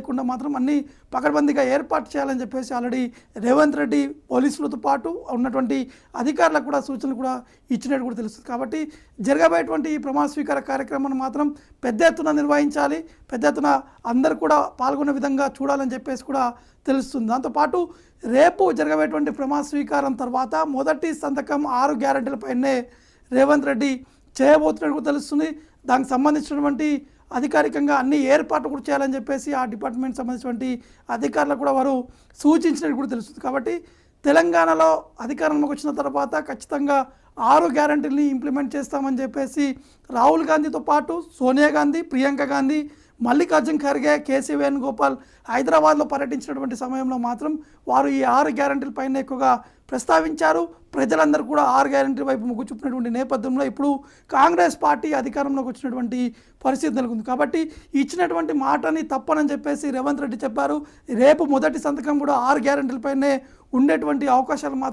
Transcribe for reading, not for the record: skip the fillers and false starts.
లేకుండా మాత్రం అన్ని పకడ్బందీగా ఏర్పాటు చేయాలని చెప్పేసి ఆల్రెడీ రేవంత్ రెడ్డి పోలీసులతో పాటు ఉన్నటువంటి అధికారులకు కూడా సూచనలు కూడా ఇచ్చినట్టు కూడా తెలుస్తుంది. కాబట్టి జరగబోయేటువంటి ఈ ప్రమాణ స్వీకార కార్యక్రమాన్ని మాత్రం పెద్ద ఎత్తున నిర్వహించాలి, పెద్ద ఎత్తున అందరూ కూడా పాల్గొనే విధంగా చూడాలని చెప్పేసి కూడా తెలుస్తుంది. దాంతోపాటు రేపు జరగబోయేటువంటి ప్రమాణ స్వీకారం తర్వాత మొదటి సంతకం 6 గ్యారెంటీలపైనే రేవంత్ రెడ్డి చేయబోతున్నట్టు కూడా తెలుస్తుంది. దానికి సంబంధించినటువంటి అధికారికంగా అన్ని ఏర్పాట్లు కూడా చేయాలని చెప్పేసి ఆ డిపార్ట్మెంట్ సంబంధించినటువంటి అధికారులకు కూడా వారు సూచించినట్టు కూడా తెలుస్తుంది. కాబట్టి తెలంగాణలో అధికారంలోకి వచ్చిన తర్వాత ఖచ్చితంగా 6 గ్యారెంటీలని ఇంప్లిమెంట్ చేస్తామని చెప్పేసి రాహుల్ గాంధీతో పాటు సోనియా గాంధీ, ప్రియాంక గాంధీ, మల్లికార్జున్ ఖర్గే, కేసీ వేణుగోపాల్ హైదరాబాద్లో పర్యటించినటువంటి సమయంలో మాత్రం వారు ఈ 6 గ్యారెంటీల పైన ఎక్కువగా ప్రస్తావించారు. ప్రజలందరూ కూడా 6 గ్యారెంటీల వైపు మొగ్గు చూపినటువంటి నేపథ్యంలో ఇప్పుడు కాంగ్రెస్ పార్టీ అధికారంలోకి వచ్చినటువంటి పరిస్థితి నెలకొంది. కాబట్టి ఇచ్చినటువంటి మాటని తప్పనని చెప్పేసి రేవంత్ రెడ్డి చెప్పారు. రేపు మొదటి సంతకం కూడా 6 గ్యారెంటీలపైనే ఉండేటువంటి అవకాశాలు మాత్రం